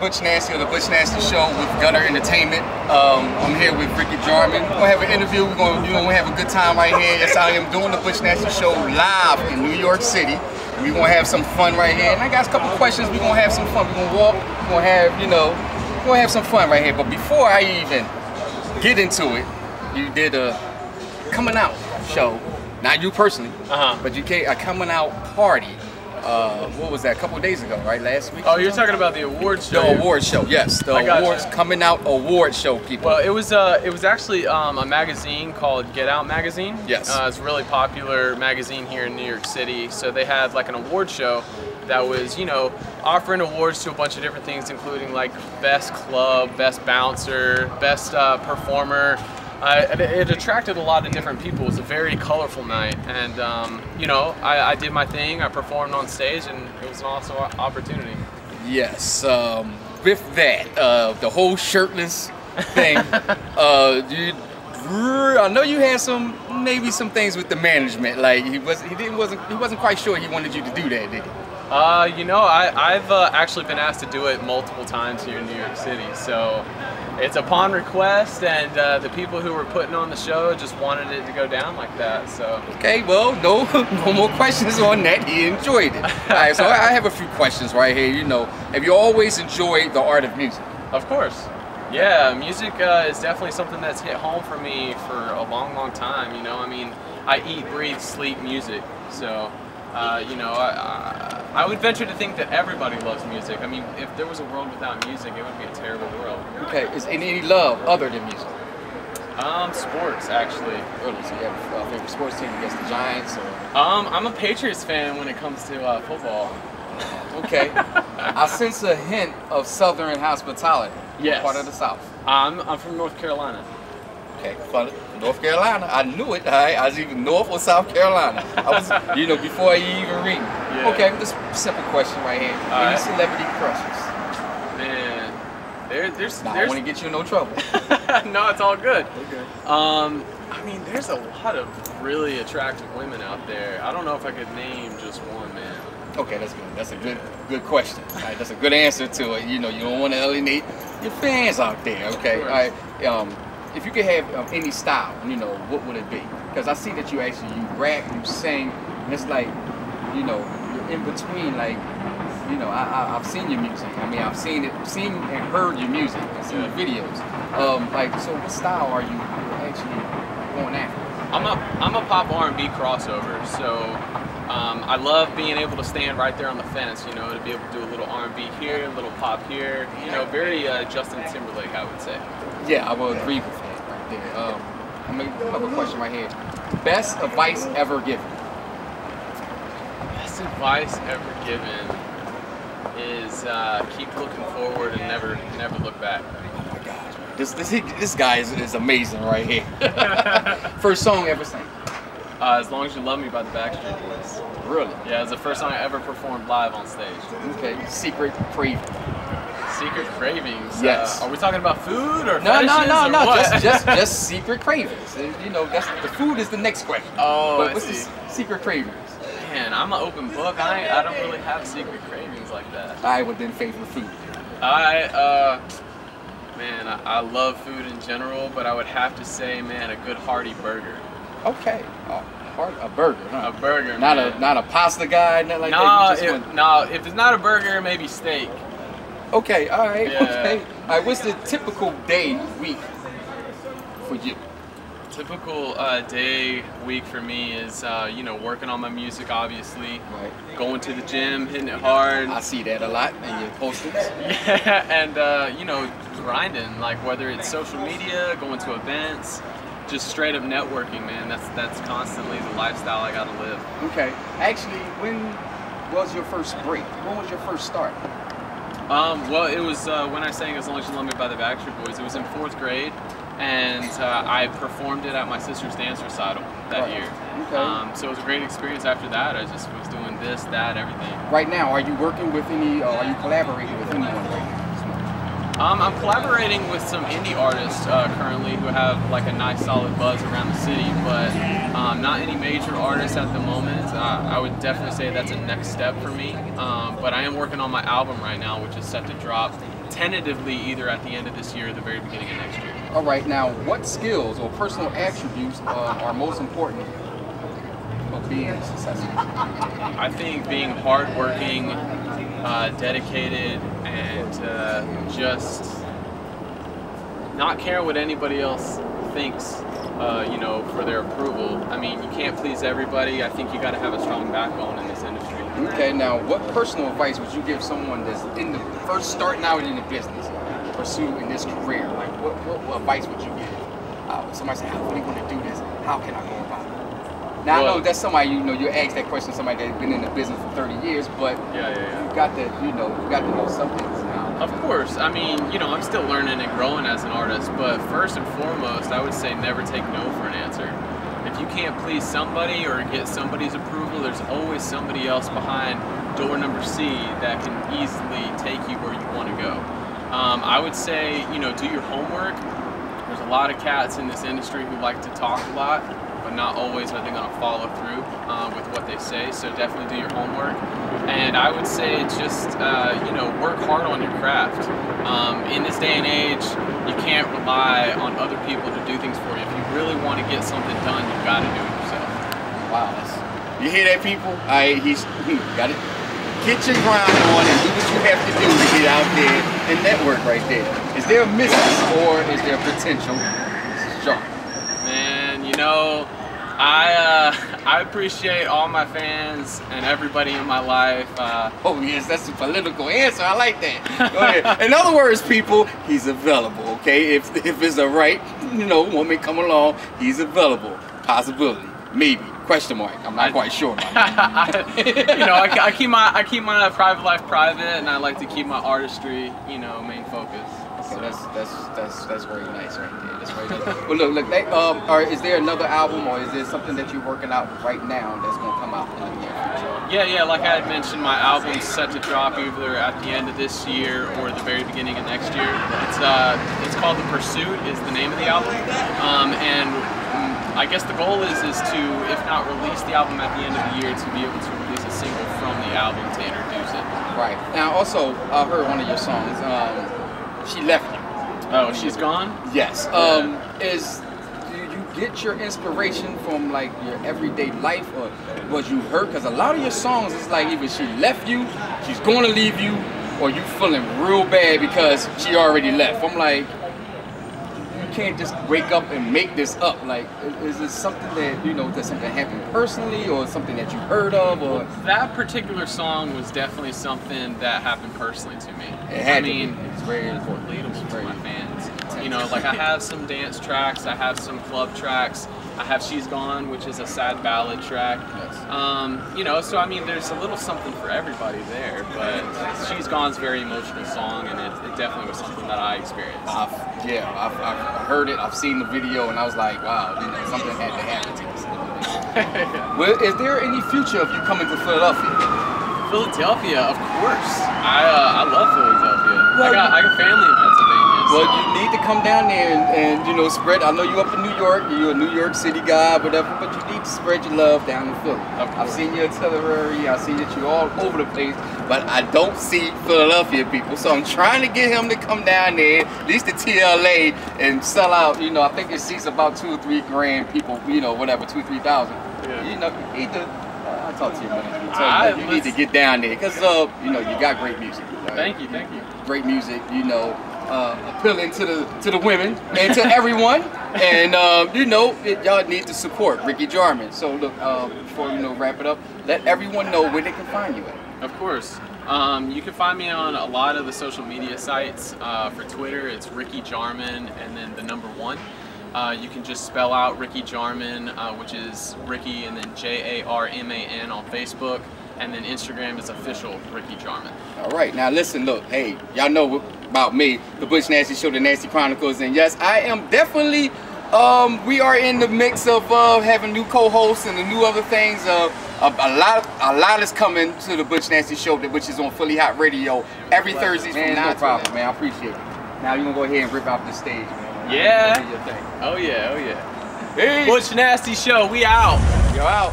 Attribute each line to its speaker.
Speaker 1: Butch Nasty of the Butch Nasty Show with Gudda Entertainment. I'm here with Jarman. We're gonna have an interview. We're gonna have a good time right here. Yes, I am doing the Butch Nasty Show live in New York City. We're gonna have some fun right here. And I got a couple questions. We're gonna have some fun. We're gonna walk. We're gonna have, we're gonna have some fun right here. But before I even get into it, you did a coming out show. Not you personally, but you came a coming out party. What was that? A couple of days ago, right? Last week.
Speaker 2: Oh, you're talking about the awards show.
Speaker 1: The awards show, yes. The awards coming out award show, people.
Speaker 2: Well, it was actually a magazine called Get Out magazine.
Speaker 1: Yes.
Speaker 2: It's a really popular magazine here in New York City. So they had like an award show that was, offering awards to a bunch of different things, including like best club, best bouncer, best performer. It attracted a lot of different people. It was a very colorful night, and I did my thing. I performed on stage, and it was an awesome opportunity.
Speaker 1: Yes. With that, the whole shirtless thing, I know you had maybe some things with the management. Like he wasn't quite sure he wanted you to do that, did he?
Speaker 2: I've actually been asked to do it multiple times here in New York City, so it's upon request, and the people who were putting on the show just wanted it to go down like that. So
Speaker 1: okay, well, no more questions on that. He enjoyed it. All right, so I have a few questions right here. Have you always enjoyed the art of music?
Speaker 2: Of course. Yeah, music is definitely something that's hit home for me for a long, long time. I mean, I eat, breathe, sleep music, so. I would venture to think that everybody loves music. I mean, if there was a world without music, it would be a terrible world.
Speaker 1: Okay, is any love other than music?
Speaker 2: Sports, actually.
Speaker 1: Really? So you have a favorite sports team against the Giants? Or?
Speaker 2: I'm a Patriots fan when it comes to football.
Speaker 1: Okay. I sense a hint of Southern hospitality.
Speaker 2: Yes.
Speaker 1: Part of the South.
Speaker 2: I'm from North Carolina.
Speaker 1: Okay, North Carolina. I knew it. I was even North or South Carolina. I was, before you even read.
Speaker 2: Yeah.
Speaker 1: Okay, just a simple question right here. Any celebrity crushes?
Speaker 2: Man, there's.
Speaker 1: I don't want to get you in no trouble.
Speaker 2: No, it's all good.
Speaker 1: Okay.
Speaker 2: I mean, there's a lot of really attractive women out there. I don't know if I could name just one, man.
Speaker 1: Okay, that's good. That's a good question. All right, that's a good answer to it. You don't want to alienate your fans out there. Okay. All right. If you could have any style, what would it be? Because I see that you rap, you sing, and it's like, you're in between. Like, I've seen your music. I mean, I've seen and heard your music and seen the videos. So what style are you actually going after?
Speaker 2: I'm a pop R&B crossover. So I love being able to stand right there on the fence. To be able to do a little R&B here, a little pop here. Very Justin Timberlake, I would say.
Speaker 1: Yeah, I will agree with that right there. I'm gonna have a question right here. Best advice ever given?
Speaker 2: Best advice ever given is keep looking forward and never look back.
Speaker 1: Oh my gosh, this guy is amazing right here. First song ever sang?
Speaker 2: As Long As You Love Me by the Backstreet Boys.
Speaker 1: Really?
Speaker 2: Yeah, it's the first song I ever performed live on stage.
Speaker 1: Okay, Secret Craving.
Speaker 2: Secret cravings.
Speaker 1: Yes.
Speaker 2: Are we talking about food or
Speaker 1: no?
Speaker 2: What?
Speaker 1: Just secret cravings. That's the food is the next question.
Speaker 2: Oh,
Speaker 1: but what's the secret cravings?
Speaker 2: Man, I'm an open book. I don't really have secret cravings like that.
Speaker 1: All right, well then favorite food.
Speaker 2: Man, I love food in general, but I would have to say, man, a good hearty burger.
Speaker 1: Okay. A burger, huh?
Speaker 2: A burger.
Speaker 1: Not a pasta guy, nothing like that.
Speaker 2: No, if it's not a burger, maybe steak.
Speaker 1: Okay, all right,
Speaker 2: yeah.
Speaker 1: Okay. All right, what's the typical day, week for you?
Speaker 2: Typical day, week for me is, working on my music, obviously.
Speaker 1: Right.
Speaker 2: Going to the gym, hitting it hard.
Speaker 1: I see that a lot in your postings.
Speaker 2: Yeah, and, grinding, like whether it's social media, going to events, just straight up networking, man. That's constantly the lifestyle I gotta live.
Speaker 1: Okay. Actually, when was your first break? When was your first start?
Speaker 2: Well, it was when I sang As Long As You Love Me by the Backstreet Boys. It was in 4th grade, and I performed it at my sister's dance recital that year.
Speaker 1: Okay.
Speaker 2: So it was a great experience after that. I just was doing this, that, everything.
Speaker 1: Right now, are you working with are you collaborating with anyone right now?
Speaker 2: I'm collaborating with some indie artists currently who have like a nice solid buzz around the city, but not any major artists at the moment. I would definitely say that's a next step for me. But I am working on my album right now, which is set to drop tentatively either at the end of this year or the very beginning of next year.
Speaker 1: All right, now what skills or personal attributes are most important of being successful?
Speaker 2: I think being hardworking, dedicated, and just not caring what anybody else thinks, you know, for their approval. I mean, you can't please everybody. I think you got to have a strong backbone in this industry.
Speaker 1: Okay, now what personal advice would you give someone that's in the first starting out in the business, pursue in this career? Like, what advice would you give? Somebody say, I really want to do this. How can I go about it? Now, I know that's somebody, you know, you ask that question to somebody that's been in the business for 30 years, but you got to, you got to know some things now.
Speaker 2: Of course. I mean, you know, I'm still learning and growing as an artist, but first and foremost, I would say never take no for an answer. If you can't please somebody or get somebody's approval, there's always somebody else behind door number C that can easily take you where you want to go. I would say, you know, do your homework. There's a lot of cats in this industry who like to talk a lot, but not always are they going to follow through with what they say, so definitely do your homework. And I would say just, you know, work hard on your craft. In this day and age, you can't rely on other people to do things for you. If you really want to get something done, you've got to do it yourself.
Speaker 1: Wow, you hear that, people? He's got it. Get your grind on and do what you have to do to get out there and network right there. Is there a missus or is there potential? This is Jarman.
Speaker 2: Man, you know, I appreciate all my fans and everybody in my life.
Speaker 1: Oh yes, that's a political answer. I like that. Go ahead. In other words, people, he's available. Okay, if it's a right, you know, woman come along, he's available. Possibility, maybe. Question mark. I'm not quite sure about that.
Speaker 2: You know, I keep my private life private, and I like to keep my artistry, you know, main focus.
Speaker 1: So that's very nice right there. That's very nice. Well, look, is there another album or is there something that you're working out right now that's gonna come out in the near future?
Speaker 2: Yeah. Like I had mentioned, my album's set to drop either at the end of this year or the very beginning of next year. It's called The Pursuit is the name of the album, and I guess the goal is to, if not release the album at the end of the year, to be able to release a single from the album to introduce it.
Speaker 1: Right. Now, also, I heard one of your songs. She left you.
Speaker 2: Oh, she's gone?
Speaker 1: Yes. Do you get your inspiration from like your everyday life, or was you hurt? Because a lot of your songs is like either she left you, she's going to leave you, or you feeling real bad because she already left. I'm like, you can't just wake up and make this up. Like, is it something that, you know, does something happen personally or something that you heard of? Or
Speaker 2: that particular song was definitely something that happened personally to me.
Speaker 1: I mean, it's very important.
Speaker 2: Relatable to my fans. You know, like I have some dance tracks, I have some club tracks, I have She's Gone, which is a sad ballad track. Yes. You know, so I mean, there's a little something for everybody there, but She's Gone's a very emotional song, and it definitely was something that I experienced.
Speaker 1: I've heard it, I've seen the video, and I was like, wow, you know, something had to happen to this. Well, is there any future of you coming to Philadelphia?
Speaker 2: Philadelphia, of course. I love Philadelphia. Well, I got family in Pennsylvania.
Speaker 1: Well, you need to come down there and you know, spread. I know you up in New York, you're a New York City guy, whatever, but you need to spread your love down in Philly. I've seen your itinerary, I see that you're all over the place, but I don't see Philadelphia people. So I'm trying to get him to come down there, at least to TLA, and sell out. You know, I think it seats about 2 or 3 grand people. You know, whatever, 2,000 or 3,000. Yeah. You know, you need to. I'll talk to you about it. You need to get down there because you know, you got great music. Right?
Speaker 2: Thank you.
Speaker 1: Great music, you know, appealing to the women and to everyone, and you know, y'all need to support Ricky Jarman. So look, before we wrap it up, let everyone know where they can find you at.
Speaker 2: Of course. You can find me on a lot of the social media sites. For Twitter, it's Ricky Jarman and then the number 1. You can just spell out Ricky Jarman, which is Ricky and then Jarman on Facebook, and then Instagram is official Ricky Jarman.
Speaker 1: All right, now listen, look, hey, y'all know about me, the Butch Nasty Show, the Nasty Chronicles, and yes, I am definitely, we are in the mix of having new co-hosts and the new other things. A lot is coming to the Butch Nasty Show, which is on Philly Hot Radio every Thursday from 9 to 11. No problem, man. I appreciate it. Now you gonna go ahead and rip out the stage, man.
Speaker 2: Yeah. Oh yeah.
Speaker 1: Hey.
Speaker 2: Butch Nasty Show, we out.
Speaker 1: Yo out.